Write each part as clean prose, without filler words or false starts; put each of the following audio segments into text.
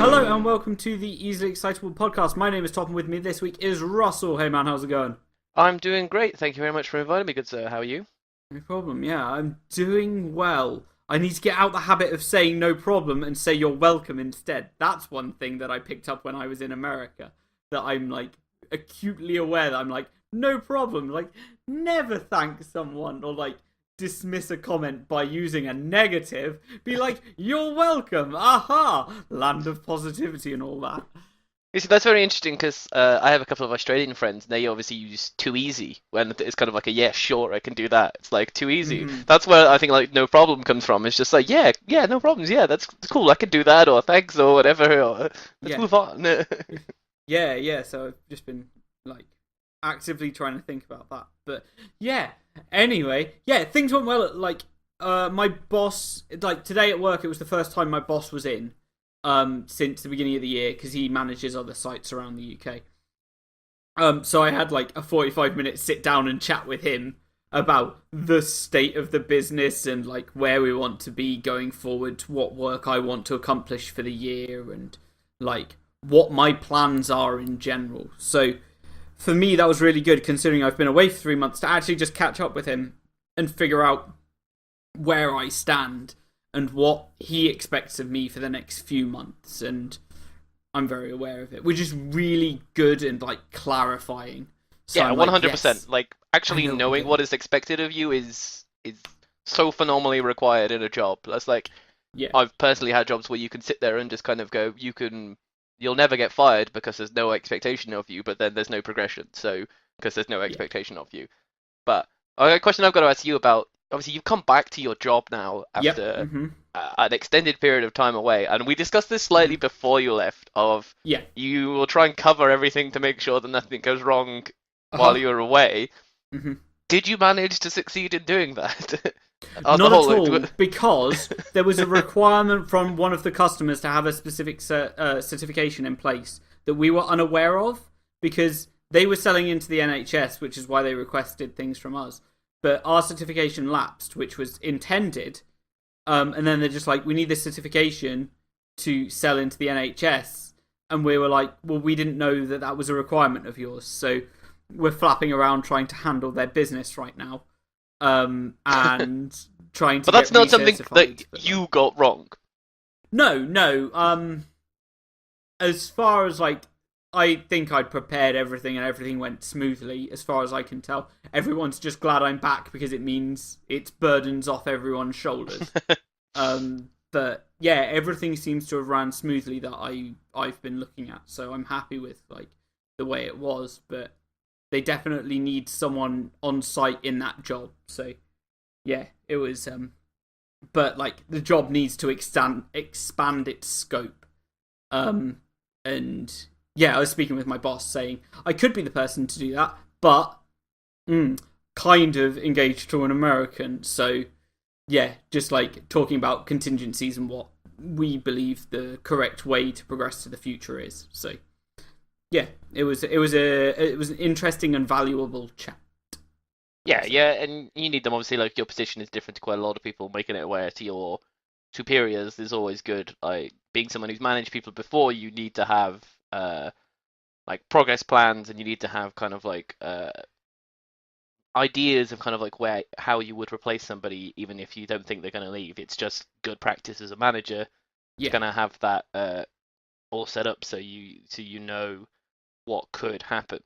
Hello and welcome to the Easily Excitable podcast. My name is Top and with me this week is Russell. Hey man, how's it going? I'm doing great. Thank you very much for inviting me, good sir. How are you? No problem, yeah, I'm doing well. I need to get out the habit of saying no problem and say you're welcome instead. That's one thing that I picked up when I was in America. That I'm like acutely aware that I'm like, no problem. Like, never thank someone or like dismiss a comment by using a negative. Be like, you're welcome. Aha! Land of positivity and all that. You see, that's very interesting because I have a couple of Australian friends and they obviously use too easy when it's kind of like a yeah, sure, I can do that. It's like too easy. Mm-hmm. That's where I think like no problem comes from. It's just like yeah, no problems. Yeah, that's cool. I can do that or thanks or whatever. Or, let's Yeah. move on. Yeah. So I've just been like actively trying to think about that. But yeah. Anyway, yeah, things went well. My boss, like today at work, it was the first time my boss was in since the beginning of the year because he manages other sites around the UK. So I had like a 45-minute sit down and chat with him about the state of the business and like where we want to be going forward, what work I want to accomplish for the year, and like what my plans are in general. So for me, that was really good considering I've been away for 3 months to actually just catch up with him and figure out where I stand and what he expects of me for the next few months. And I'm very aware of it, which is really good and like clarifying. So Yeah, I'm like, 100%. yes, Like I actually know what I'm knowing doing. what is expected of you is so phenomenally required in a job. That's like Yeah, I've personally had jobs where you can sit there and just kind of go, you'll never get fired because there's no expectation of you, but then there's no progression, so because there's no yeah, expectation of you. But a question I've got to ask you about, obviously you've come back to your job now yep, after an extended period of time away, and we discussed this mm-hmm. slightly before you left, of Yeah, you will try and cover everything to make sure that nothing goes wrong uh while huh. you're away. Mm-hmm. Did you manage to succeed in doing that? On the Not whole, at all, because there was a requirement from one of the customers to have a specific certification in place that we were unaware of because they were selling into the NHS, which is why they requested things from us. But our certification lapsed, which was intended, and then they're just like, we need this certification to sell into the NHS. And we were like, well, we didn't know that that was a requirement of yours. So we're flapping around trying to handle their business right now, and trying but to that's get not something recertified. that But like, you got wrong. no. As far as like, I think I'd prepared everything and everything went smoothly. As far as I can tell, everyone's just glad I'm back because it means it's burdens off everyone's shoulders. But yeah, everything seems to have ran smoothly that I've been looking at. So I'm happy with like the way it was, but they definitely need someone on site in that job. So yeah, it was but like the job needs to expand its scope. Um and yeah, I was speaking with my boss saying I could be the person to do that, but kind of engaged to an American, so yeah, just like talking about contingencies and what we believe the correct way to progress to the future is. So yeah, it was an interesting and valuable chat. Yeah, So yeah, and you need them. Obviously, like your position is different to quite a lot of people. Making it aware to your superiors is always good. Like being someone who's managed people before, you need to have like progress plans, and you need to have kind of like ideas of kind of like where how you would replace somebody, even if you don't think they're going to leave. It's just good practice as a manager to yeah, kind of have that all set up so you know what could happen.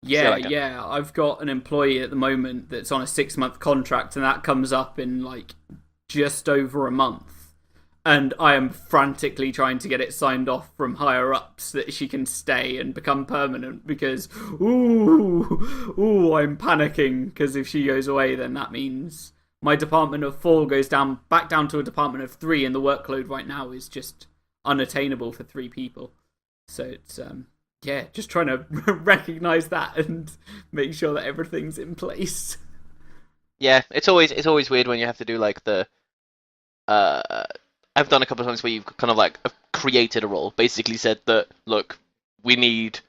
So like yeah. I've got an employee at the moment that's on a 6 month contract, and that comes up in like just over a month. And I am frantically trying to get it signed off from higher ups that she can stay and become permanent because I'm panicking because if she goes away then that means my department of 4 goes down back down to a department of 3 and the workload right now is just unattainable for 3 people. So it's yeah, just trying to recognize that and make sure that everything's in place. yeah, it's always weird when you have to do like the uh I've done a couple of times where you've kind of like created a role, basically said that look, we need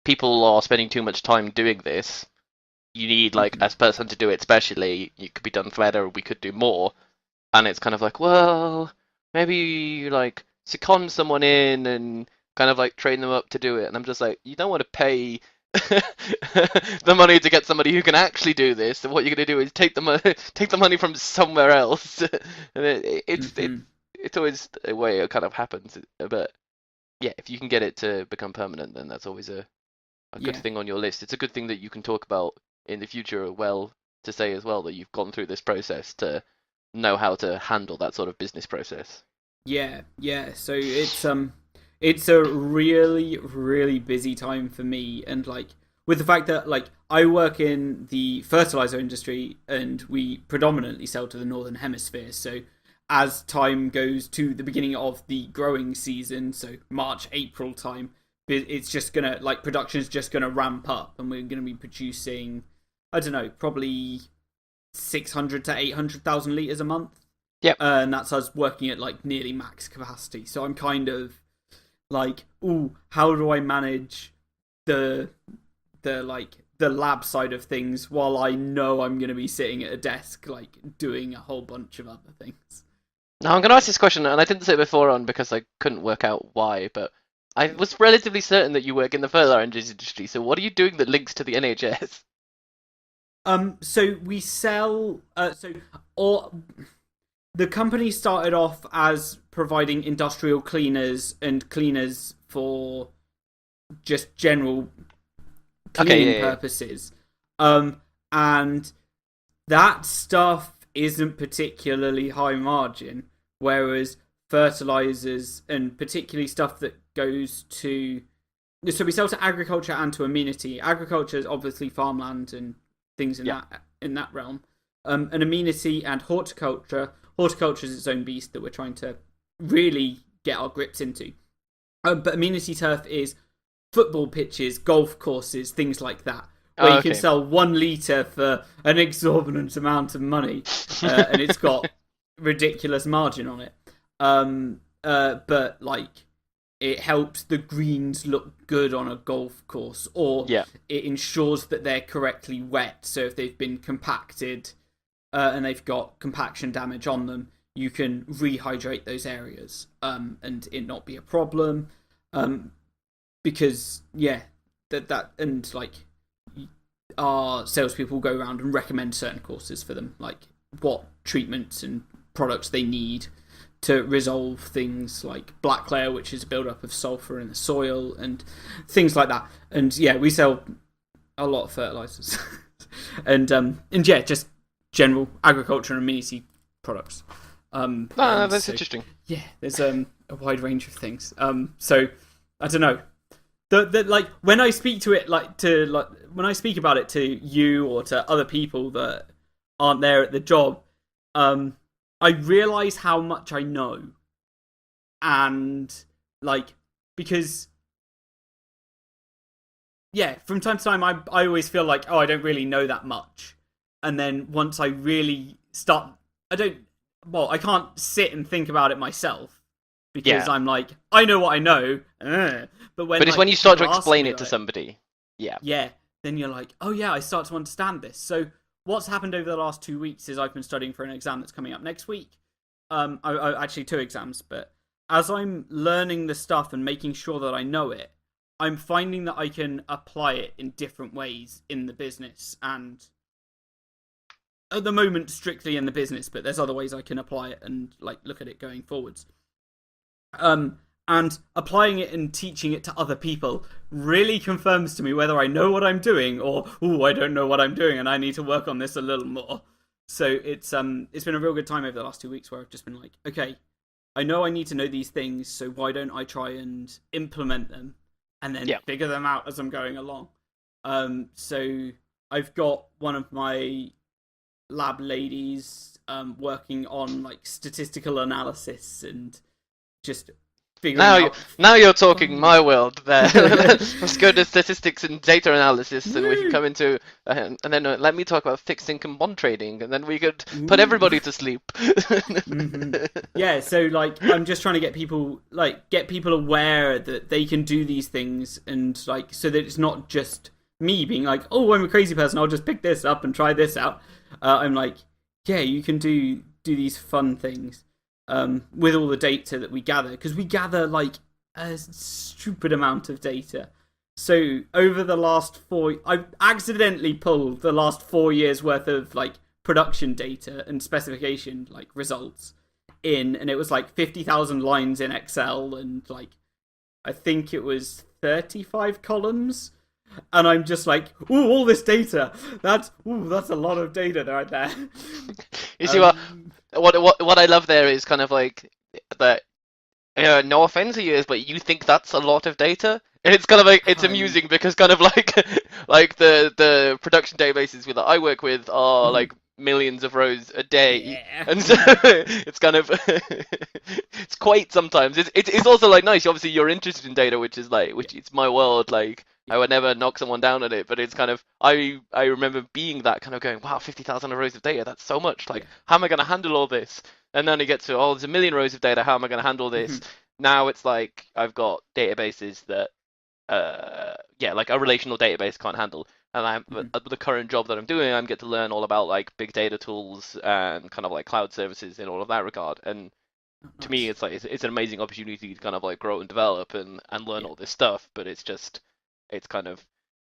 people are spending too much time doing this. You need like a person to do it specially. It could be done better. We could do more, and it's kind of like, well, maybe like second someone in and kind of like train them up to do it. And I'm just like, you don't want to pay the money to get somebody who can actually do this. So what you're going to do is take the money from somewhere else. And it's always a way it kind of happens. But yeah, if you can get it to become permanent, then that's always a good thing on your list. It's a good thing that you can talk about in the future, well, to say as well that you've gone through this process to know how to handle that sort of business process. Yeah, yeah. So it's a really, really busy time for me, and like with the fact that like I work in the fertilizer industry and we predominantly sell to the northern hemisphere. So as time goes to the beginning of the growing season, so March, April time, it's just gonna like production is just gonna ramp up, and we're gonna be producing, I don't know, probably 600 to 800,000 liters a month. Yep. And that's us working at like nearly max capacity. So I'm kind of like, ooh, how do I manage the lab side of things while I know I'm going to be sitting at a desk like doing a whole bunch of other things. Now I'm going to ask this question, and I didn't say it before on because I couldn't work out why, but I was relatively certain that you work in the fertilizer industry. So what are you doing that links to the NHS? So we sell. The company started off as providing industrial cleaners and cleaners for just general cleaning purposes. And that stuff isn't particularly high margin, whereas fertilizers and particularly stuff that goes to... So we sell to agriculture and to amenity. Agriculture is obviously farmland and things in that realm. And amenity and horticulture. Horticulture is its own beast that we're trying to really get our grips into. But amenity turf is football pitches, golf courses, things like that, where you can sell 1 litre for an exorbitant amount of money, and it's got ridiculous margin on it. But like, it helps the greens look good on a golf course, or it ensures that they're correctly wet. So if they've been compacted and they've got compaction damage on them, you can rehydrate those areas and it not be a problem. Because that and like our salespeople go around and recommend certain courses for them, like what treatments and products they need to resolve things like black layer, which is a buildup of sulfur in the soil and things like that. And we sell a lot of fertilizers and just general agriculture and amenity products. That's interesting. Yeah, there's a wide range of things. So I don't know. The like when I speak to it when I speak about it to you or to other people that aren't there at the job, I realize how much I know, and like because from time to time I always feel like I don't really know that much, and then once I really start, I can't sit and think about it myself. Because I'm like, I know what I know. But it's when you start to explain it to somebody. Yeah. Then you're like, oh yeah, I start to understand this. So what's happened over the last 2 weeks is I've been studying for an exam that's coming up next week. I actually 2 exams. But as I'm learning the stuff and making sure that I know it, I'm finding that I can apply it in different ways in the business. And at the moment, strictly in the business, but there's other ways I can apply it and like look at it going forwards. And applying it and teaching it to other people really confirms to me whether I know what I'm doing or, I don't know what I'm doing and I need to work on this a little more. So it's been a real good time over the last 2 weeks where I've just been like, okay, I know I need to know these things, so why don't I try and implement them and then figure them out as I'm going along. So I've got one of my lab ladies working on like statistical analysis and just figuring out... Now you're talking my world there. Let's go to statistics and data analysis, and we can come into... and then let me talk about fixed income bond trading, and then we could put everybody to sleep. Yeah, so like I'm just trying to get people aware that they can do these things, and like so that it's not just me being like, oh, I'm a crazy person, I'll just pick this up and try this out. I'm like, yeah, you can do these fun things. with all the data that we gather, because we gather like a stupid amount of data. So over the last I accidentally pulled the last 4 years worth of like production data and specification like results in, and it was like 50,000 lines in Excel, and like I think it was 35 columns. And I'm just like, ooh, all this data. That's a lot of data right there. You see what I love there is kind of like that. No offense to you, but you think that's a lot of data, and it's kind of like it's amusing because kind of like like the production databases that I work with are like millions of rows a day, Yeah. and so it's kind of it's quite sometimes it's also like nice. Obviously, you're interested in data, which is like it's my world. Like I would never knock someone down on it, but it's kind of I remember being that kind of going, wow, 50,000 rows of data, that's so much. Like, how am I going to handle all this? And then it gets to, oh, there's a million rows of data. How am I going to handle this? Now it's like I've got databases that, like a relational database can't handle. And the current job that I'm doing, I'm get to learn all about like big data tools and kind of like cloud services in all of that regard. And to me, it's like it's an amazing opportunity to kind of like grow and develop and learn all this stuff. But it's kind of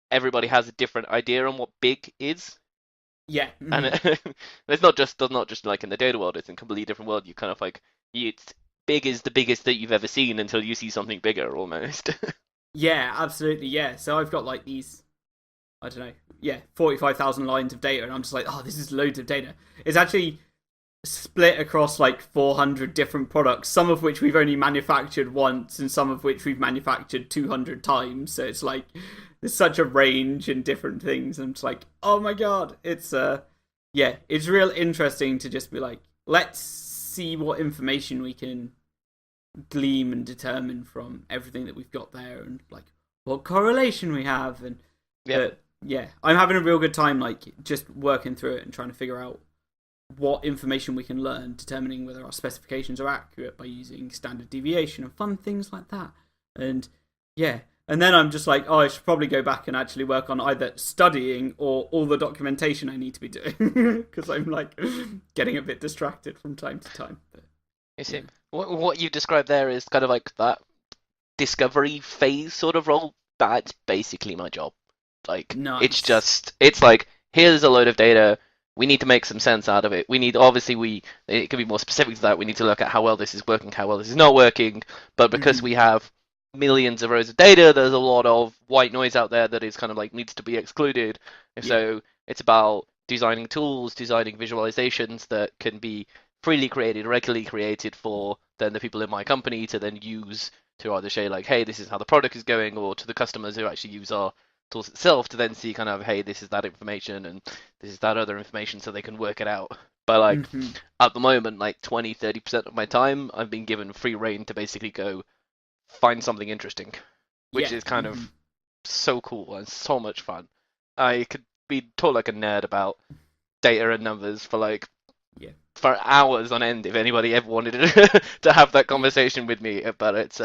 everybody has a different idea on what big is. Yeah. And it's not just like in the data world, it's in a completely different world. You kind of like it's big is the biggest that you've ever seen until you see something bigger almost. Yeah, absolutely, yeah. So I've got like these, I don't know, 45,000 lines of data, and I'm just like, oh, this is loads of data. It's actually split across like 400 different products, some of which we've only manufactured once and some of which we've manufactured 200 times. So it's like there's such a range and different things. I'm just like, oh my god, it's it's real interesting to just be like, let's see what information we can glean and determine from everything that we've got there, and like what correlation we have. And I'm having a real good time like just working through it and trying to figure out what information we can learn, determining whether our specifications are accurate by using standard deviation and fun things like that. And and then I'm just like, oh, I should probably go back and actually work on either studying or all the documentation I need to be doing, because I'm like getting a bit distracted from time to time. But, you see, what you described there is kind of like that discovery phase sort of role. That's basically my job. Like, nice. it's like, here's a load of data. We need to make some sense out of it. It can be more specific to that. We need to look at how well this is working, how well this is not working. But because we have millions of rows of data, there's a lot of white noise out there that is kind of like needs to be excluded. So it's about designing tools, designing visualizations that can be freely created, regularly created for then the people in my company to then use to either say like, hey, this is how the product is going, or to the customers who actually use our tools itself to then see kind of, hey, this is that information and this is that other information, so they can work it out. But like at the moment, like 20-30% of my time I've been given free reign to basically go find something interesting, which is kind of so cool and so much fun. I could be taught like a nerd about data and numbers for hours on end if anybody ever wanted to have that conversation with me. But it's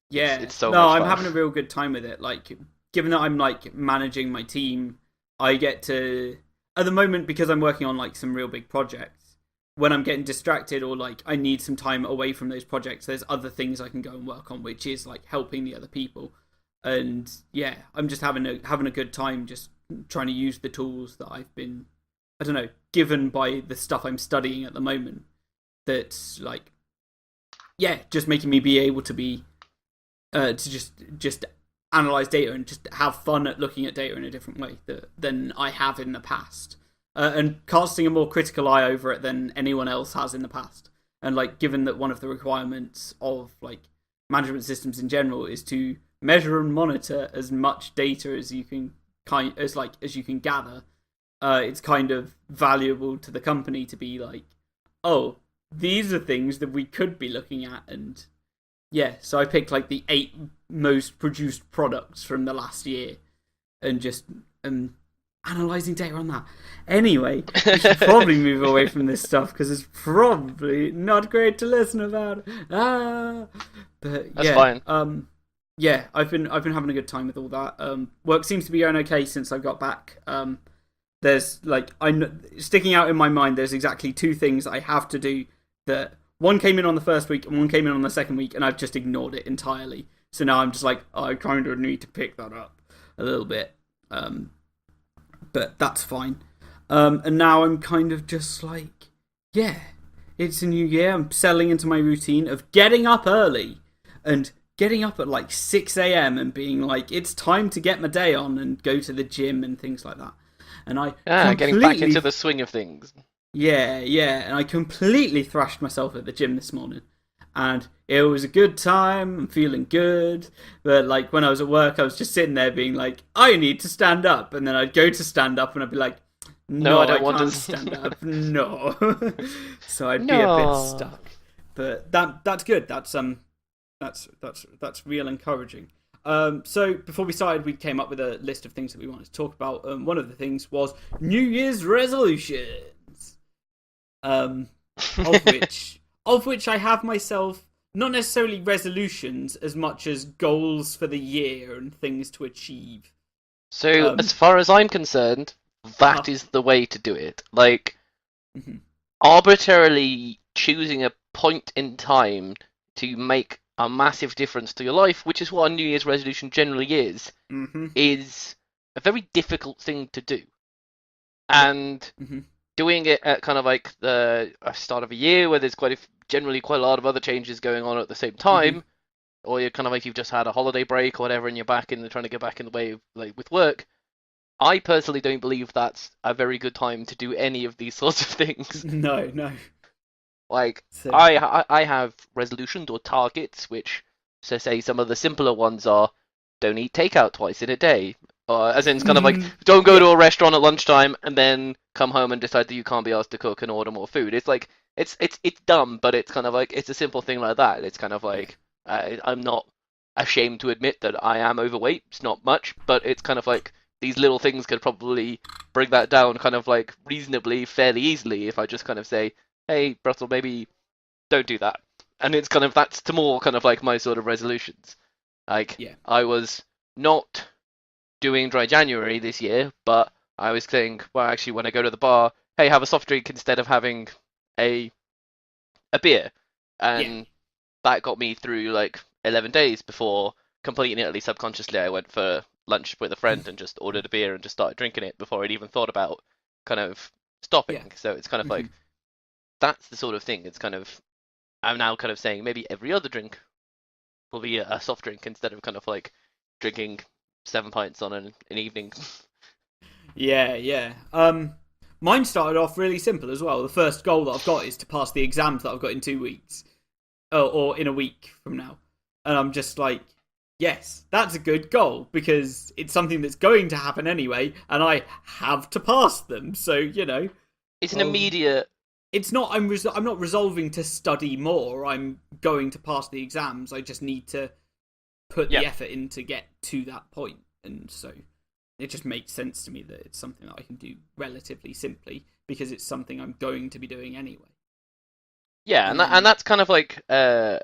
it's so much fun. I'm having a real good time with it. Like, given that I'm like managing my team, I get to, at the moment, because I'm working on like some real big projects, when I'm getting distracted or like I need some time away from those projects, there's other things I can go and work on, which is like helping the other people. And I'm just having a good time just trying to use the tools that I've been, I don't know, given by the stuff I'm studying at the moment. That's like, just making me be able to be to just analyze data and just have fun at looking at data in a different way than I have in the past, and casting a more critical eye over it than anyone else has in the past. And like, given that one of the requirements of like management systems in general is to measure and monitor as much data as you can as you can gather, it's kind of valuable to the company to be like, oh, these are things that we could be looking at. And so I picked like the 8 most produced products from the last year and just analysing data on that. Anyway, we should probably move away from this stuff because it's probably not great to listen about. But that's fine. I've been having a good time with all that. Work seems to be going okay since I got back. There's like, I'm sticking out in my mind, there's exactly 2 things I have to do that one came in on the first week and one came in on the second week, and I've just ignored it entirely. So now I'm just like, I kind of need to pick that up a little bit. But that's fine. And now I'm kind of just like, yeah, it's a new year. I'm settling into my routine of getting up early and getting up at like 6 a.m. and being like, it's time to get my day on and go to the gym and things like that. And I Getting back into the swing of things. Yeah, and I completely thrashed myself at the gym this morning. And it was a good time, I'm feeling good. But like when I was at work, I was just sitting there being like, I need to stand up. And then I'd go to stand up and I'd be like, no, I don't want to stand up. No. So I'd be a bit stuck. But that's good. That's real encouraging. So before we started, we came up with a list of things that we wanted to talk about. One of the things was New Year's resolutions. Of which I have myself not necessarily resolutions as much as goals for the year and things to achieve. So as far as I'm concerned, that is the way to do it. Like arbitrarily choosing a point in time to make a massive difference to your life, which is what a New Year's resolution generally is a very difficult thing to do. And doing it at kind of like the start of a year where there's generally quite a lot of other changes going on at the same time, or you're kind of like you've just had a holiday break or whatever and you're back in trying to get back in the way of, like, with work. I personally don't believe that's a very good time to do any of these sorts of things. No. Like, I have resolutions or targets, which, so say some of the simpler ones are, don't eat takeout twice in a day. As in, it's kind of like, don't go to a restaurant at lunchtime and then come home and decide that you can't be asked to cook and order more food. It's like, it's dumb, but it's kind of like, it's a simple thing like that. It's kind of like, I'm not ashamed to admit that I am overweight. It's not much, but it's kind of like, these little things could probably bring that down kind of like reasonably, fairly easily if I just kind of say, hey, Brussel, maybe don't do that. And it's kind of, that's to more kind of like my sort of resolutions. Like, I was not doing Dry January this year, but I was saying, well, actually, when I go to the bar, hey, have a soft drink instead of having a beer. And that got me through like 11 days before completely and utterly subconsciously I went for lunch with a friend and just ordered a beer and just started drinking it before I'd even thought about kind of stopping. So it's kind of like, that's the sort of thing. It's kind of, I'm now kind of saying maybe every other drink will be a soft drink instead of kind of like drinking 7 pints on an evening. Yeah. Mine started off really simple as well. The first goal that I've got is to pass the exams that I've got in 2 weeks. Or in a week from now. And I'm just like, yes, that's a good goal, because it's something that's going to happen anyway, and I have to pass them, so, you know. It's an immediate... It's not, I'm not resolving to study more, I'm going to pass the exams, I just need to put the effort in to get to that point, and so it just makes sense to me that it's something that I can do relatively simply, because it's something I'm going to be doing anyway. Yeah, and that's kind of like an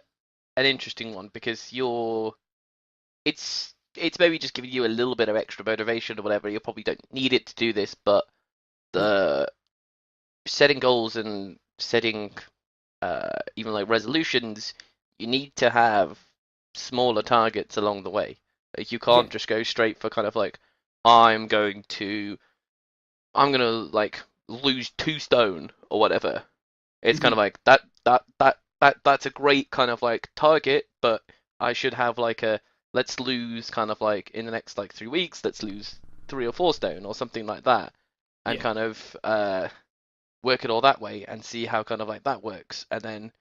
interesting one, because it's maybe just giving you a little bit of extra motivation or whatever. You probably don't need it to do this, but the setting goals and setting even like resolutions, you need to have smaller targets along the way. Like, you can't just go straight for kind of like, I'm gonna like lose 2 stone or whatever. It's kind of like that's a great kind of like target, but I should have like a, let's lose kind of like in the next like 3 weeks, let's lose 3 or 4 stone or something like that, and kind of work it all that way and see how kind of like that works. And then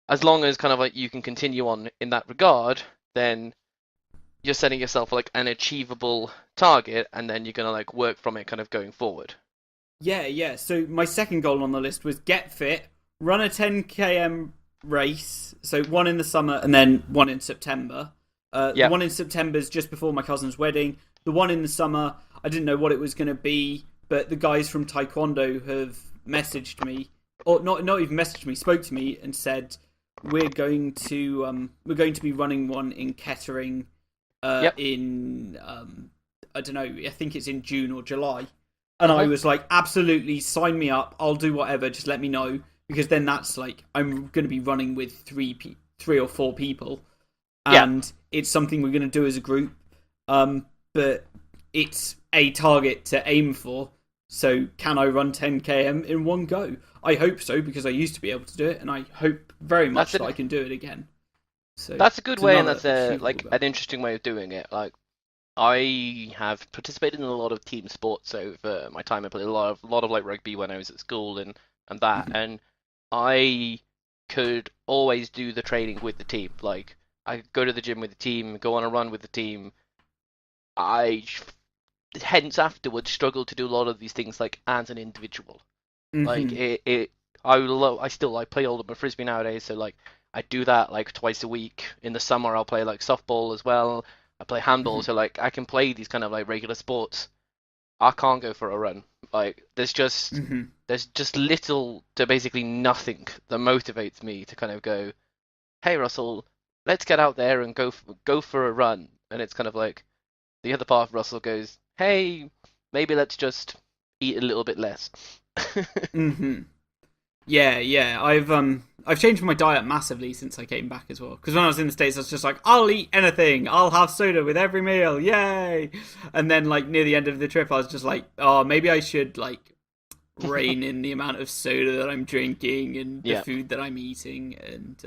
as long as kind of like you can continue on in that regard, then you're setting yourself like an achievable target, and then you're gonna like work from it kind of going forward. Yeah. So my second goal on the list was get fit, run a 10 km race. So one in the summer and then one in September. The one in September is just before my cousin's wedding. The one in the summer, I didn't know what it was going to be, but the guys from Taekwondo have messaged me, or not even messaged me, spoke to me and said we're going to be running one in Kettering in I don't know, I think it's in June or July. And I was like, absolutely, sign me up. I'll do whatever. Just let me know, because then that's like I'm going to be running with three or four people, Yeah, and it's something we're going to do as a group. But it's a target to aim for. So can I run 10 km in one go? I hope so, because I used to be able to do it, and I hope very much that's that it. I can do it again. So That's a good it's way, and another that's achievable like goal. an interesting way of doing it. Like I have participated in a lot of team sports over my time. I played a lot of like rugby when I was at school and that, Mhm. and I could always do the training with the team. Like I could go to the gym with the team, go on a run with the team. I hence afterwards struggle to do a lot of these things like as an individual. Like Mhm. I play all of my frisbee nowadays, so like I do that like twice a week. In the summer I'll play like softball as well. I play handball, Mhm. so like I can play these kind of like regular sports. I can't go for a run. Like Mhm. there's just little to basically nothing that motivates me to kind of go, hey Russell, let's get out there and go for a run. And it's kind of like the other part of Russell goes, hey, maybe let's just eat a little bit less. Mhm. Yeah, yeah. I've changed my diet massively since I came back as well. Because when I was in the States, I was just like, I'll eat anything. I'll have soda with every meal. Yay! And then like near the end of the trip, I was just like, oh, maybe I should like rein in the amount of soda that I'm drinking and the Yeah. food that I'm eating. And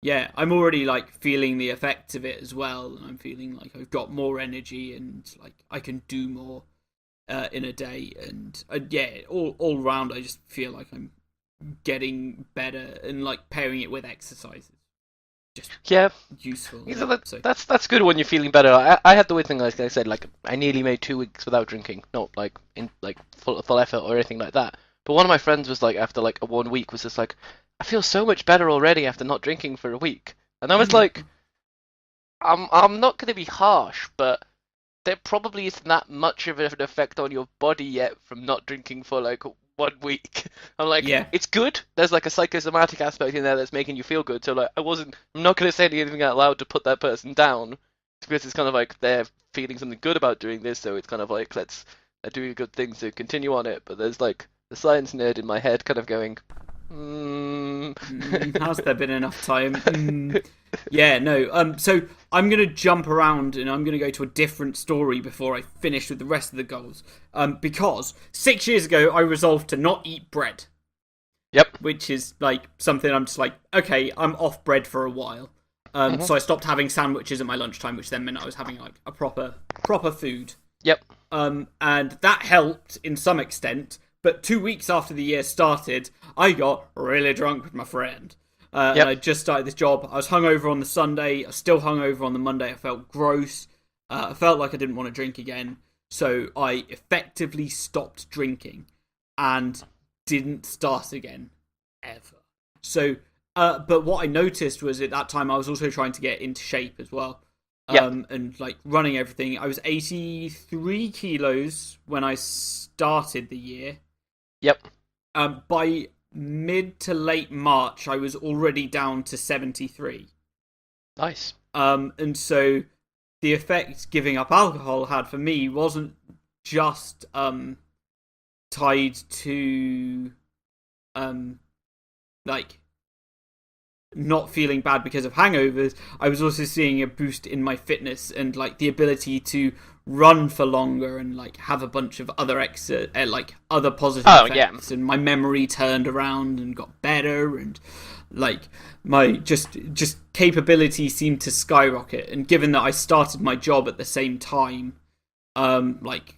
yeah, I'm already like feeling the effects of it as well. And I'm feeling like I've got more energy and like I can do more in a day. And yeah, all round, I just feel like I'm getting better, and like pairing it with exercise is just Yeah, useful. yeah, And so that's good when you're feeling better. I had the weird thing, like I said, like I nearly made 2 weeks without drinking, not like in like full effort or anything like that. But one of my friends was like, after like a 1 week, was just like, I feel so much better already after not drinking for a week. And I was like, I'm not gonna be harsh, but there probably isn't that much of an effect on your body yet from not drinking for like 1 week. I'm like, yeah. it's good. There's like a psychosomatic aspect in there that's making you feel good. So like, I'm not gonna say anything out loud to put that person down, because it's kind of like they're feeling something good about doing this. So it's kind of like they're doing a good thing, so continue on it. But there's like the science nerd in my head kind of going, mm. Has there been enough time? Yeah, no. So I'm gonna jump around and I'm gonna go to a different story before I finish with the rest of the goals. Because 6 years ago I resolved to not eat bread, Yep. which is like something I'm just like, okay, I'm off bread for a while. Hmm. So I stopped having sandwiches at my lunchtime, which then meant I was having like a proper food. Yep. And that helped in some extent. But 2 weeks after the year started, I got really drunk with my friend. And Yep. I just started this job. I was hungover on the Sunday. I was still hungover on the Monday. I felt gross. I felt like I didn't want to drink again. So I effectively stopped drinking and didn't start again ever. So, but what I noticed was at that time I was also trying to get into shape as well. Yep. And like running everything. I was 83 kilos when I started the year. Yep. By mid to late March, I was already down to 73. Nice. And so the effect giving up alcohol had for me wasn't just tied to um like not feeling bad because of hangovers. I was also seeing a boost in my fitness and like the ability to run for longer and like have a bunch of other like other positive Oh yeah. effects, and my memory turned around and got better, and like my just capability seemed to skyrocket. And given that I started my job at the same time, like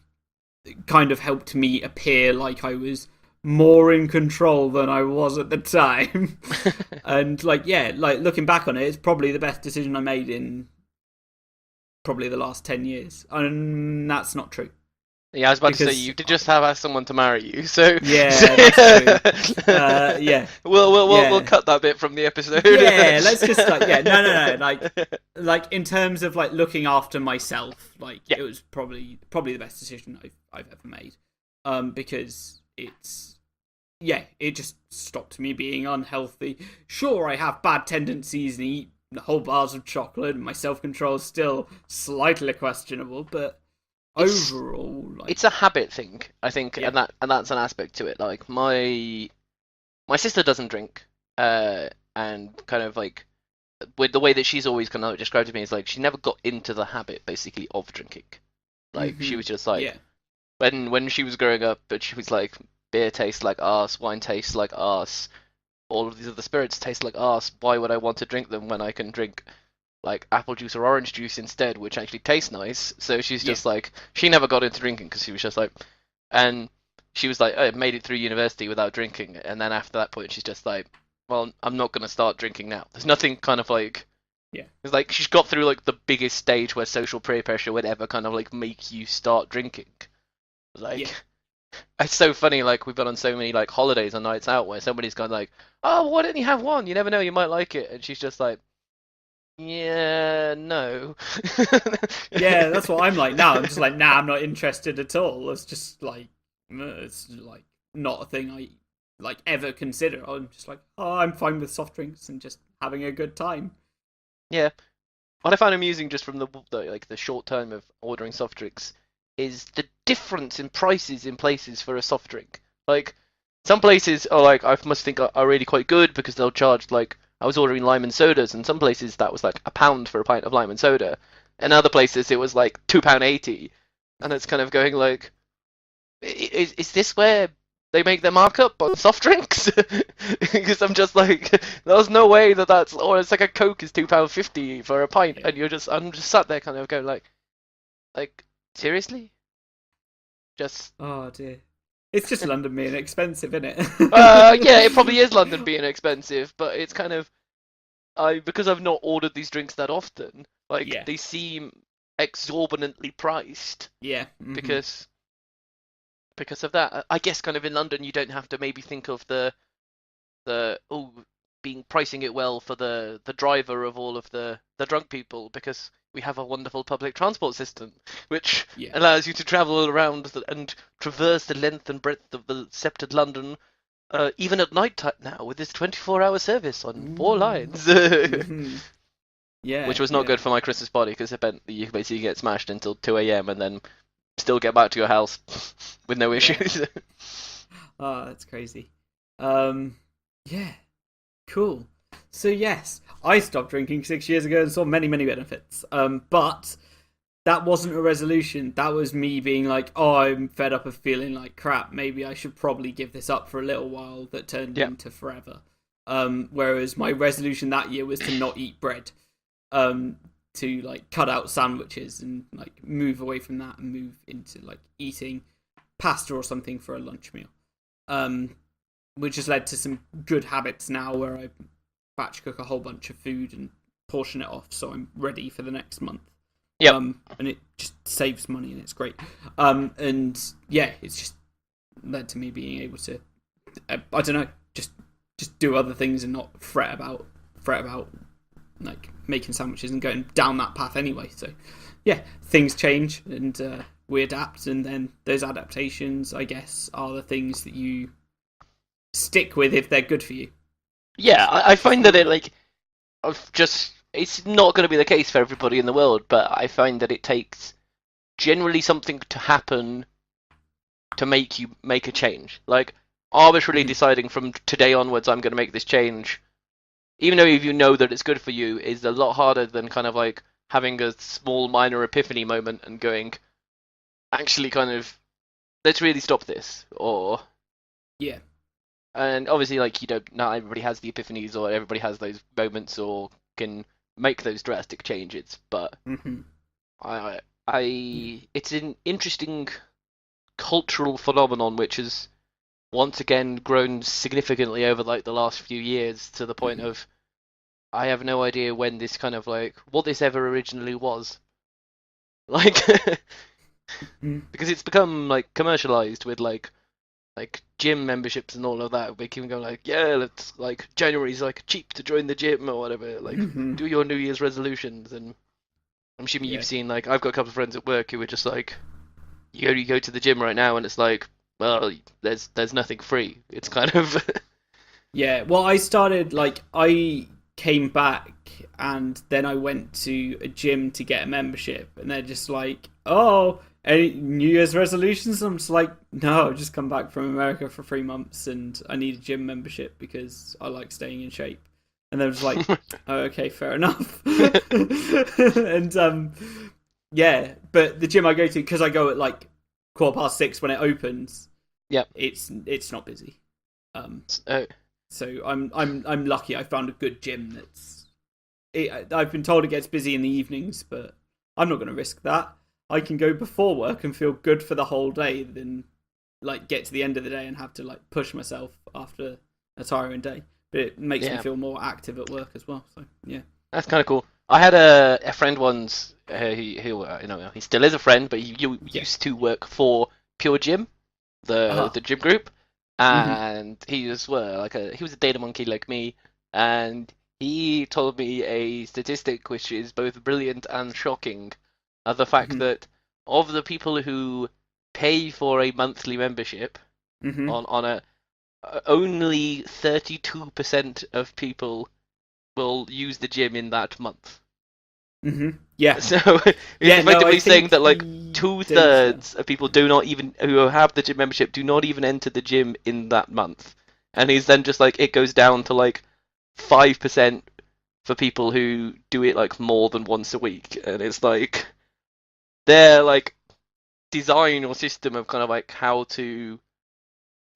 kind of helped me appear like I was more in control than I was at the time. And like yeah, like looking back on it, it's probably the best decision I made in probably the last 10 years, and that's not true Yeah, I was about to say because you did just have asked someone to marry you, so, yeah, that's true. Yeah, we'll yeah, cut that bit from the episode. yeah. Let's just like yeah, no, like in terms of like looking after myself, like Yeah. it was probably the best decision I've ever made, because it's yeah, it just stopped me being unhealthy. Sure, I have bad tendencies and eat whole bars of chocolate, and my self control is still slightly questionable, but It's overall, like, it's a habit thing, I think, yeah. and that's an aspect to it. Like my my sister doesn't drink, and kind of like with the way that she's always kind of described to me is like she never got into the habit basically of drinking. Like she Mm-hmm. was just like Yeah. when she was growing up, but she was like beer tastes like arse, wine tastes like arse, all of these other spirits taste like arse. Why would I want to drink them when I can drink like apple juice or orange juice instead, which actually tastes nice? So she's Yeah. just like she never got into drinking because she was just like, and she was like, I made it through university without drinking, and then after that point, she's just like, well, I'm not gonna start drinking now. There's nothing kind of like. Yeah. It's like she's got through like the biggest stage where social peer pressure would ever kind of like make you start drinking. Yeah. Like it's so funny. Like we've been on so many like holidays and nights out where somebody's gone like, "Oh, why don't you have one? You never know, you might like it." And she's just like, "Yeah, no." Yeah, that's what I'm like now. I'm just like, nah, I'm not interested at all. It's just like, it's like not a thing I like ever consider. I'm just like, oh, I'm fine with soft drinks and just having a good time. Yeah. What I find amusing just from the short term of ordering soft drinks is the difference in prices in places for a soft drink. Like some places are like I must think are really quite good because they'll charge like I was ordering lime and sodas, and some places that was like £1 for a pint of lime and soda, and other places it was like £2.80, and it's kind of going like, is this where they make their markup on soft drinks? Because I'm just like, there's no way that's, or it's like a Coke is £2.50 for a pint, Yeah. and I'm just sat there kind of going like seriously, just. Oh dear. It's just London being expensive, isn't it? Yeah, it probably is London being expensive, but it's kind of because I've not ordered these drinks that often, like Yeah. they seem exorbitantly priced Yeah. because of that. I guess kind of in London you don't have to maybe think of the being pricing it well for the driver of all of the drunk people because we have a wonderful public transport system which Yeah. allows you to travel around and traverse the length and breadth of the sceptred London even at night time now with this 24-hour service on 4 lines. Mm-hmm. Yeah. Which was not Yeah. good for my Christmas party because it meant that you basically get smashed until 2 a.m. and then still get back to your house with no Yeah. issues. Oh, that's crazy. Yeah. Cool. So yes, I stopped drinking 6 years ago and saw many, many benefits. But that wasn't a resolution. That was me being like, oh, I'm fed up of feeling like crap. Maybe I should probably give this up for a little while. That turned Yeah. into forever. Whereas my resolution that year was to not eat bread. To like cut out sandwiches and like move away from that and move into like eating pasta or something for a lunch meal. Which has led to some good habits now where I batch cook a whole bunch of food and portion it off so I'm ready for the next month. Yep. And it just saves money and it's great. And yeah, it's just led to me being able to, I don't know, just do other things and not fret about like making sandwiches and going down that path anyway. So yeah, things change and we adapt, and then those adaptations, I guess, are the things that you stick with if they're good for you. Yeah, I find that it like it's not going to be the case for everybody in the world, but I find that it takes generally something to happen to make you make a change. Like arbitrarily deciding from today onwards I'm going to make this change, even though if you know that it's good for you, is a lot harder than kind of like having a small minor epiphany moment and going, actually kind of, let's really stop this. Or Yeah. and obviously like you don't, not everybody has the epiphanies or everybody has those moments or can make those drastic changes, but Mm-hmm. it's an interesting cultural phenomenon which has once again grown significantly over like the last few years to the point of I have no idea when this kind of like what this ever originally was. Like because it's become like commercialized with like gym memberships and all of that. We can go like, yeah, let's like January's like cheap to join the gym or whatever. Like Mm-hmm. do your New Year's resolutions, and I'm assuming Yeah. you've seen like I've got a couple of friends at work who are just like, you go to the gym right now and it's like, well, there's nothing free. It's kind of Yeah. Well, I started like I came back and then I went to a gym to get a membership, and they're just like, oh, Any New Year's resolutions? I'm just like, no, I've just come back from America for 3 months and I need a gym membership because I like staying in shape. And they're just like, oh, okay, fair enough. And yeah, but the gym I go to, because I go at like 6:15 when it opens. Yep. It's not busy. Oh. So I'm lucky. I found a good gym that's. I've been told it gets busy in the evenings, but I'm not going to risk that. I can go before work and feel good for the whole day, than like get to the end of the day and have to like push myself after a tiring day. But it makes me feel more active at work as well. So yeah, that's kind of cool. I had a friend once. He he still is a friend, but he used to work for Pure Gym, the gym group, and he was he was a data monkey like me, and he told me a statistic which is both brilliant and shocking, of the fact that of the people who pay for a monthly membership on a only 32% of people will use the gym in that month. Yeah. So it's effectively saying that like 2/3 of people who have the gym membership do not even enter the gym in that month. And he's then just like, it goes down to like 5% for people who do it like more than once a week. And it's like their like design or system of kind of like how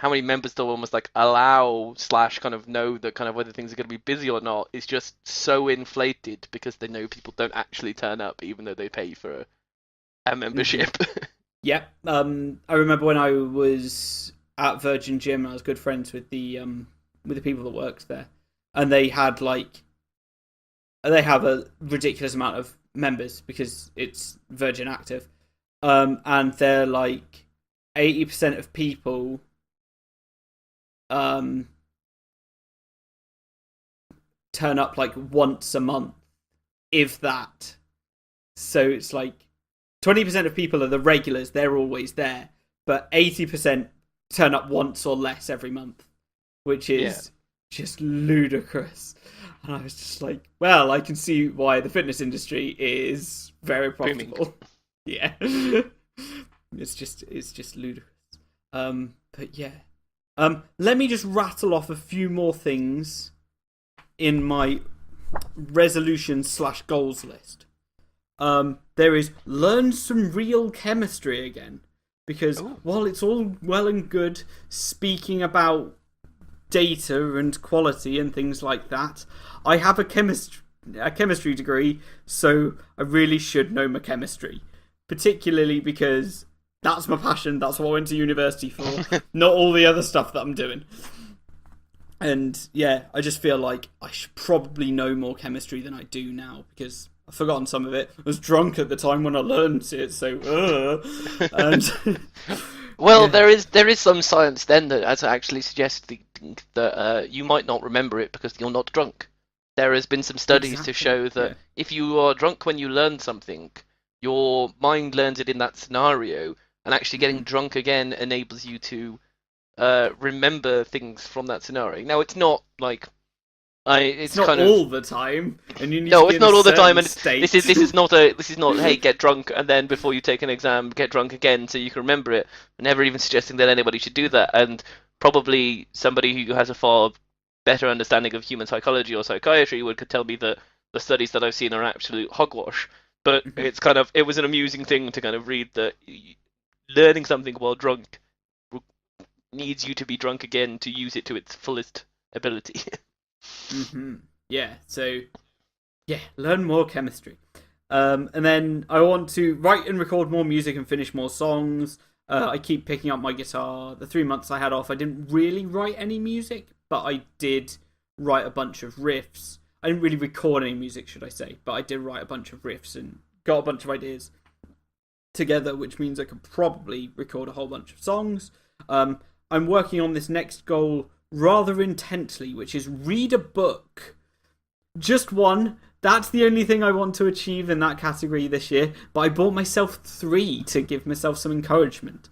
many members they'll almost like allow / kind of know that kind of whether things are going to be busy or not is just so inflated because they know people don't actually turn up even though they pay for a membership. Yeah. I remember when I was at Virgin Gym, I was good friends with the people that worked there, and they have a ridiculous amount of members because it's Virgin Active, and they're like 80% of people turn up like once a month, if that. So it's like 20% of people are the regulars, they're always there, but 80% turn up once or less every month, which is just ludicrous. And I was just like, well, I can see why the fitness industry is very profitable. Yeah. It's just ludicrous. But yeah. Let me just rattle off a few more things in my resolutions/goals list. There is learn some real chemistry again, because while it's all well and good speaking about data and quality and things like that, I have a chemistry degree, so I really should know my chemistry, particularly because that's my passion. That's what I went to university for. Not all the other stuff that I'm doing. And yeah, I just feel like I should probably know more chemistry than I do now because I've forgotten some of it. I was drunk at the time when I learned it, so and well, there is some science then that actually suggests that you might not remember it because you're not drunk. There has been some studies to show that if you are drunk when you learn something, your mind learns it in that scenario. And actually getting drunk again enables you to remember things from that scenario. Now, it's not like it's not kind all of the time, and you need no, to be it's not all the time. And state. this is not hey, get drunk and then before you take an exam get drunk again so you can remember it. I'm never even suggesting that anybody should do that. And probably somebody who has a far better understanding of human psychology or psychiatry could tell me that the studies that I've seen are absolute hogwash. But it was an amusing thing to kind of read that. Learning something while drunk needs you to be drunk again to use it to its fullest ability. Yeah, so learn more chemistry. And then I want to write and record more music and finish more songs. I keep picking up my guitar. The 3 months I had off, I didn't really write any music, but I did write a bunch of riffs. I didn't really record any music, should I say, but I did write a bunch of riffs and got a bunch of ideas together, which means I could probably record a whole bunch of songs. I'm working on this next goal rather intently, which is read a book. Just one. That's the only thing I want to achieve in that category this year, but I bought myself 3 to give myself some encouragement.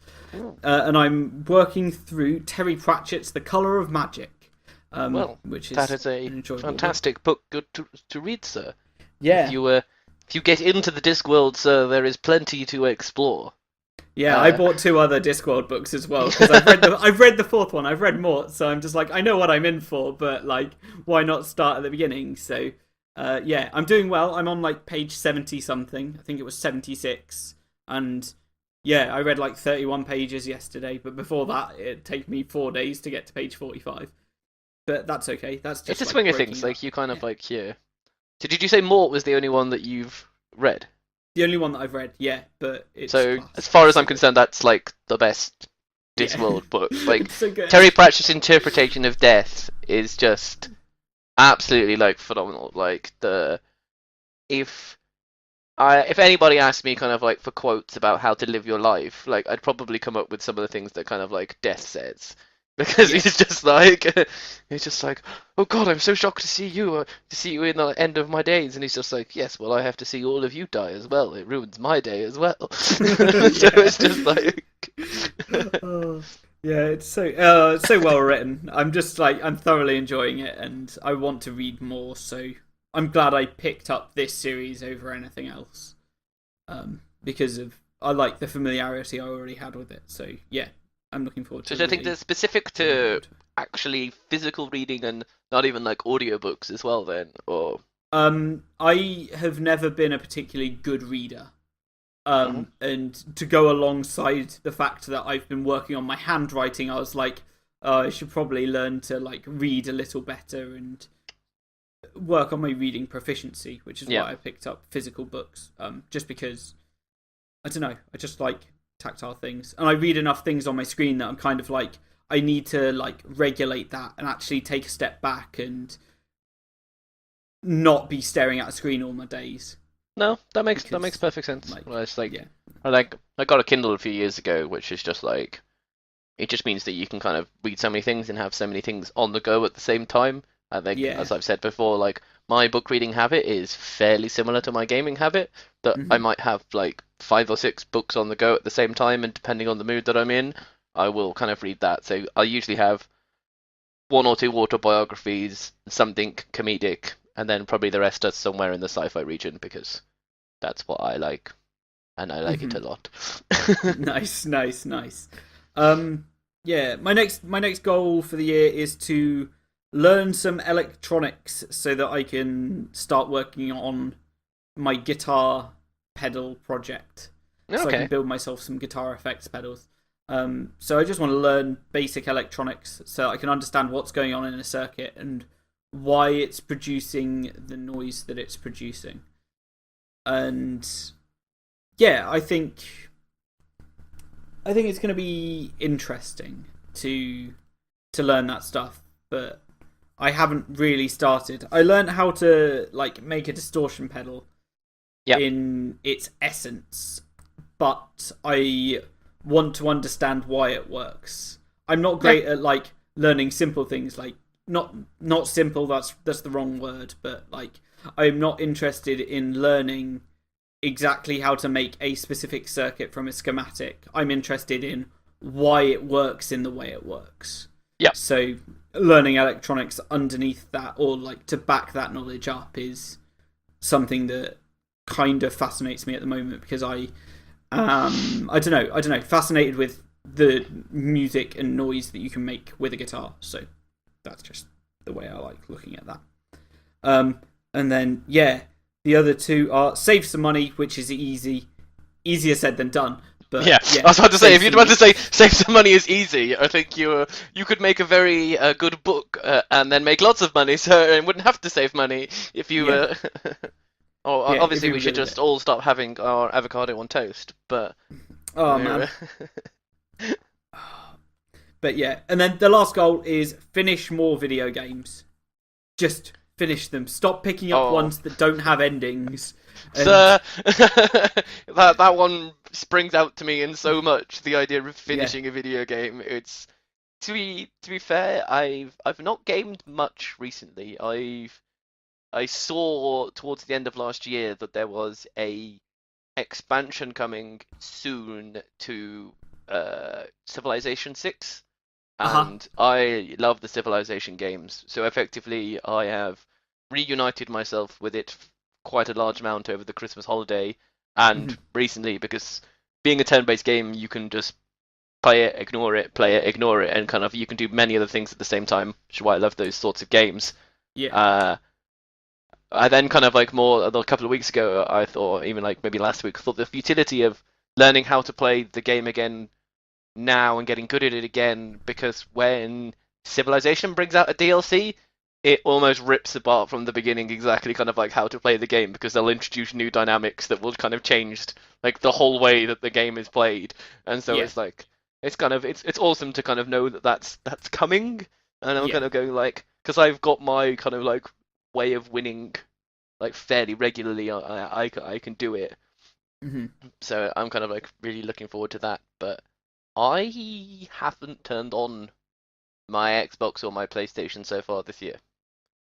And I'm working through Terry Pratchett's The Colour of Magic, which is that is a fantastic book good to read, sir. Yeah. If you get into the Discworld, sir, there is plenty to explore. Yeah, I bought 2 other Discworld books as well because I've read the fourth one. I've read more, so I'm just like I know what I'm in for, but like why not start at the beginning? So yeah, I'm doing well. I'm on like page 70 something. I think it was 76, and yeah, I read like 31 pages yesterday. But before that, it'd take me 4 days to get to page 45. But that's okay. That's It's just a like swing of breaking things. that. Like you kind of Yeah. like yeah. So did you say Mort was the only one that you've read? The only one that I've read, yeah, but it's So as class. far It's as I'm so good. concerned, that's like the best Yeah, Discworld book. Like it's so good. Terry Pratchett's interpretation of death is just absolutely like phenomenal. Like the if if anybody asked me kind of like for quotes about how to live your life, like I'd probably come up with some of the things that kind of like Death says. Because Yeah. he's just like, oh God, I'm so shocked to see you in the end of my days, and he's just like, yes, well, I have to see all of you die as well. It ruins my day as well. So Yeah. it's just like, Oh, yeah, it's so well written. I'm just like I'm thoroughly enjoying it, and I want to read more. So I'm glad I picked up this series over anything else, because of I like the familiarity I already had with it. So yeah, I'm looking forward so to I think really that's specific getting to bored. actually physical reading and not even like audiobooks as well. Then, or I have never been a particularly good reader. Mhm. And to go alongside the fact that I've been working on my handwriting, I was like, I should probably learn to like read a little better and work on my reading proficiency, which is Yeah. why I picked up physical books. Just because I don't know, I just like tactile things, and I read enough things on my screen that I'm kind of like I need to like regulate that and actually take a step back and not be staring at a screen all my days No, that makes because perfect sense. like Well, it's like yeah I got a Kindle a few years ago, which is just like it just means that you can kind of read so many things and have so many things on the go at the same time. I think, yeah as I've said before, like my book reading habit is fairly similar to my gaming habit. That I hmm might have like 5 or 6 books on the go at the same time, and depending on the mood that I'm in, I will kind of read that. So I usually have 1 or 2 autobiographies, something comedic, and then probably the rest are somewhere in the sci-fi region because that's what I like, and I like it hmm a lot. Nice, nice, nice. Um, yeah, my next goal for the year is to learn some electronics so that I can start working on my guitar pedal project. So I can Okay. build myself some guitar effects pedals. So I just want to learn basic electronics so I can understand what's going on in a circuit and why it's producing the noise that it's producing. And yeah, I think it's going to be interesting to to learn that stuff, but I haven't really started. I learned how to like make a distortion pedal Yeah. in its essence, but I want to understand why it works. I'm not Yeah. great at like learning simple things like not simple, that's the wrong word, but like I'm not interested in learning exactly how to make a specific circuit from a schematic. I'm interested in why it works in the way it works. Yeah. So learning electronics underneath that or like to back that knowledge up is something that kind of fascinates me at the moment because I don't know, fascinated with the music and noise that you can make with a guitar. So that's just the way I like looking at that. And then yeah, the other two are save some money, which is easier said than done. Yeah, But I yeah, was about to say, save if you'd some about to money. say save some money is easy, I think you could make a very good book and then make lots of money, so and wouldn't have to save money if you. Yeah, Oh, yeah, if obviously you we should really just did. all stop having our avocado on toast, but Oh we're man. But yeah, and then the last goal is finish more video games. Just finish them. Stop picking up oh, ones that don't have endings. And sir, that one springs out to me in so much. The idea of yeah, finishing a video game. It's to be fair, I've not gamed much recently. I saw towards the end of last year that there was a expansion coming soon to Civilization 6, uh huh. and I love the Civilization games. So effectively, I have reunited myself with it quite a large amount over the Christmas holiday and recently because being a turn-based game, you can just play it, ignore it, and kind of you can do many other things at the same time, which is why I love those sorts of games. Yeah. I then kind of like more a couple of weeks ago, I thought, even like maybe last week, I thought the futility of learning how to play the game again now and getting good at it again, because when Civilization brings out a DLC, it almost rips apart from the beginning exactly kind of like how to play the game, because they'll introduce new dynamics that will kind of change like the whole way that the game is played, and so Yeah. it's like it's awesome to kind of know that that's coming, and I'm Yeah. kind of going like, because I've got my kind of like way of winning like fairly regularly, I can do it, so I'm kind of like really looking forward to that. But I haven't turned on my Xbox or my PlayStation so far this year.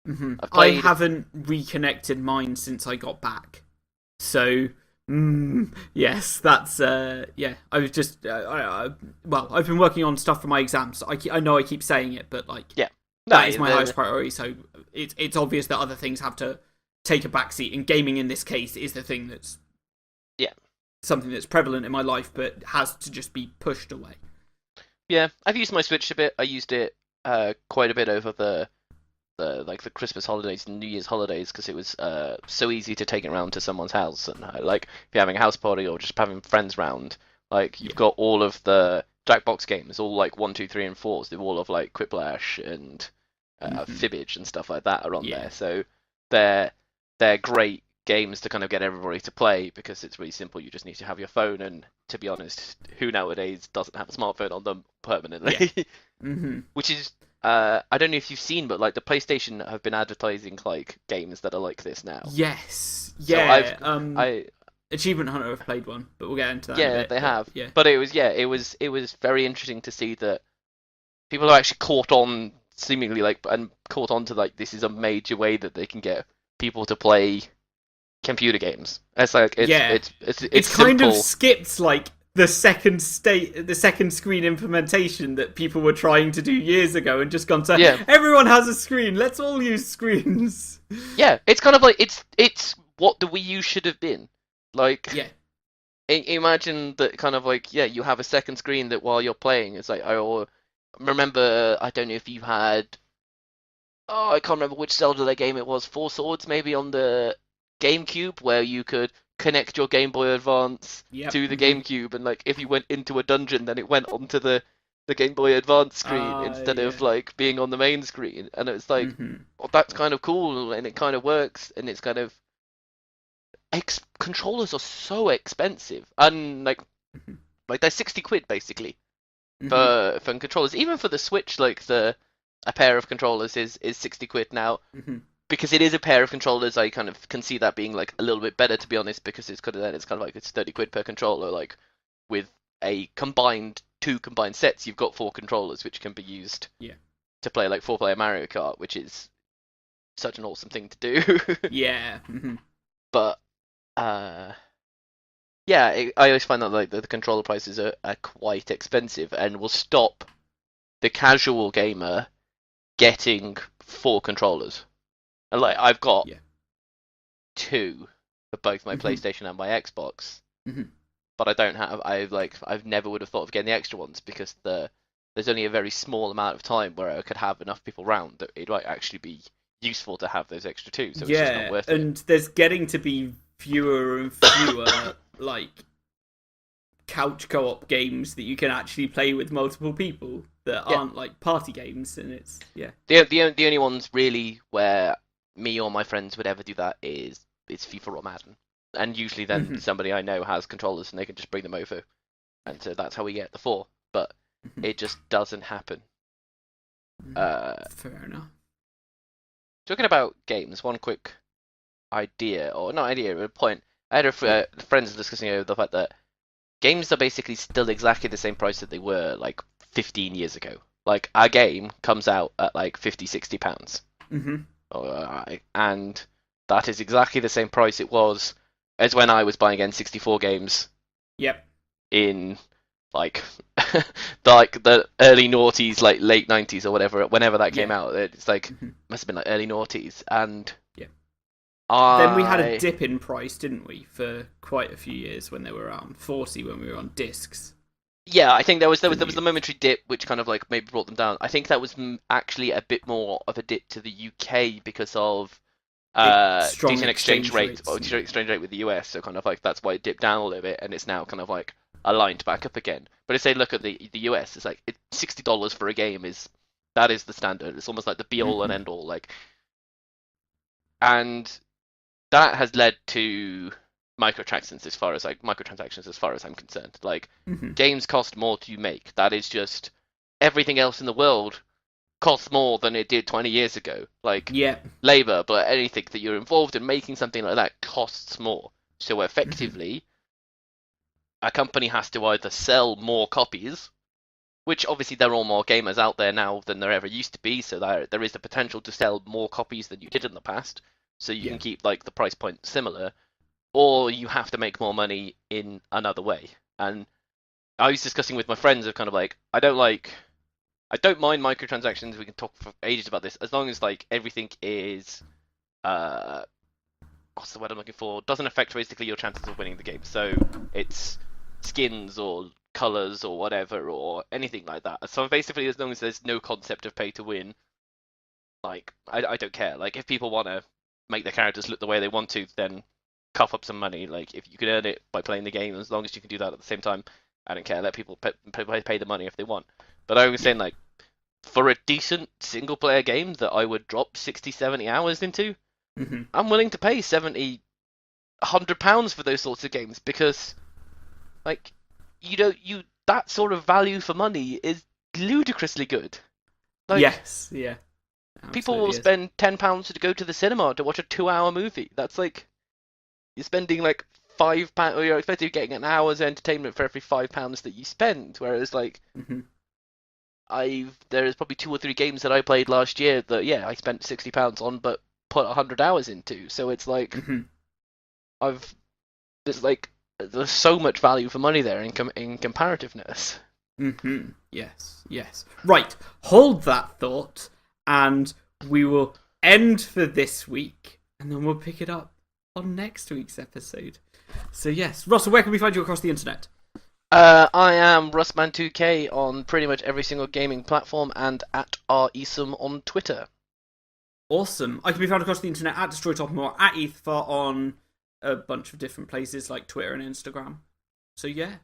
I've I played. haven't reconnected mine since I got back. So, yes, that's yeah. I was just well, I've been working on stuff for my exams. I know I keep saying it, but like Yeah. that is my highest priority. So it's obvious that other things have to take a backseat, and gaming in this case is the thing that's something that's prevalent in my life, but has to just be pushed away. Yeah, I've used my Switch a bit. I used it quite a bit over the like the Christmas holidays and New Year's holidays, because it was so easy to take it around to someone's house, and like if you're having a house party or just having friends round, like you've got all of the Jackbox games, all like 1, 2, 3, and 4s. They're all of like Quiplash and Fibbage and stuff like that are on there. So they're great games to kind of get everybody to play, because it's really simple. You just need to have your phone, and to be honest, who nowadays doesn't have a smartphone on them permanently? Which is I don't know if you've seen, but like the PlayStation have been advertising like games that are like this now. Yes, So yeah. I Achievement Hunter have played one, but we'll get into that. yeah, in a bit, they have. Yeah, But it was very interesting to see that people have actually caught on, seemingly like, and caught on to like this is a major way that they can get people to play computer games. It's like it's kind simple. of skipped like the second screen implementation that people were trying to do years ago, and just gone to everyone has a screen. Let's all use screens. Yeah, it's kind of like it's what the Wii U should have been. Like, imagine that kind of like, you have a second screen that while you're playing, it's like, I remember, I don't know if you had, I can't remember which Zelda game it was, Four Swords maybe on the GameCube, where you could connect your Game Boy Advance to the GameCube, and like if you went into a dungeon, then it went onto the Game Boy Advance screen instead of like being on the main screen, and it's like, well, that's kind of cool, and it kind of works, and it's kind of controllers are so expensive, and like they're 60 quid basically for controllers. Even for the Switch, like a pair of controllers is 60 quid now. Because it is a pair of controllers, I kind of can see that being like a little bit better, to be honest, because it's kind of like it's 30 quid per controller. Like with two combined sets, you've got 4 controllers which can be used to play like 4-player Mario Kart, which is such an awesome thing to do. But I always find that like the controller prices are quite expensive, and will stop the casual gamer getting 4 controllers. And like I've got 2 for both my PlayStation and my Xbox, but I don't have. I've never would have thought of getting the extra ones, because there's only a very small amount of time where I could have enough people round that it might actually be useful to have those extra 2. So it's just not worth it. And there's getting to be fewer and fewer like couch co-op games that you can actually play with multiple people that aren't like party games, and it's the only ones really where me or my friends would ever do that is FIFA or Madden, and usually then somebody I know has controllers and they can just bring them over, and so that's how we get the 4. But it just doesn't happen. Fair enough. Talking about games, one quick idea, or not idea, but a point. I had friends discussing over the fact that games are basically still exactly the same price that they were like 15 years ago. Like our game comes out at like £50-60. And that is exactly the same price it was as when I was buying N64 games. In like the early noughties, like late 90s or whatever, whenever that came out. It's like must have been like early noughties, and Then we had a I dip in price, didn't we, for quite a few years when they were around 40 when we were on discs. Yeah, I think there was For the momentary dip which kind of like maybe brought them down. I think that was actually a bit more of a dip to the UK because of Strong decent exchange exchange rate rates. or decent exchange rate with the US. So kind of like that's why it dipped down a little bit, and it's now kind of like aligned back up again. But if they look at the US, it's like $60 for a game that is the standard. It's almost like the be all and end all. Like, and that has led to microtransactions as far as I'm concerned. Like, games cost more to make. That is just everything else in the world costs more than it did 20 years ago. Like, labor, but anything that you're involved in making something like that costs more. So effectively, a company has to either sell more copies, which obviously there are more gamers out there now than there ever used to be, so there is the potential to sell more copies than you did in the past, so you can keep like the price point similar, or you have to make more money in another way. And I was discussing with my friends of kind of like I don't mind microtransactions. We can talk for ages about this as long as like everything is what's the word I'm looking for? Doesn't affect basically your chances of winning the game. So it's skins or colors or whatever or anything like that. So basically, as long as there's no concept of pay to win, like I don't care. Like if people want to make their characters look the way they want to, then cough up some money. Like if you can earn it by playing the game, as long as you can do that at the same time, I don't care. Let people pay the money if they want. But I was saying like for a decent single player game that I would drop 60, 70 hours into, I'm willing to pay 70, £100 for those sorts of games because like that sort of value for money is ludicrously good. Like, yes, yeah. People will spend £10 to go to the cinema to watch a 2-hour movie. That's like you're spending like £5, or you're effectively getting an hour's entertainment for every £5 that you spend. Whereas like there's probably 2 or 3 games that I played last year that I spent £60 on, but put 100 hours into. So it's like there's so much value for money there in comparativeness. Yes. Right, hold that thought, and we will end for this week, and then we'll pick it up on next week's episode. So yes, Russell, where can we find you across the internet? I am Russman2K on pretty much every single gaming platform, and at @resum on Twitter. Awesome. I can be found across the internet at DestroyTopmore, at ETHFar on a bunch of different places like Twitter and Instagram. So yeah.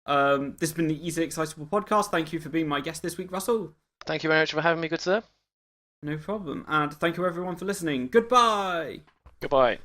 This has been the Easily Excitable podcast. Thank you for being my guest this week, Russell. Thank you very much for having me, good sir. No problem. And thank you everyone for listening. Goodbye. Goodbye.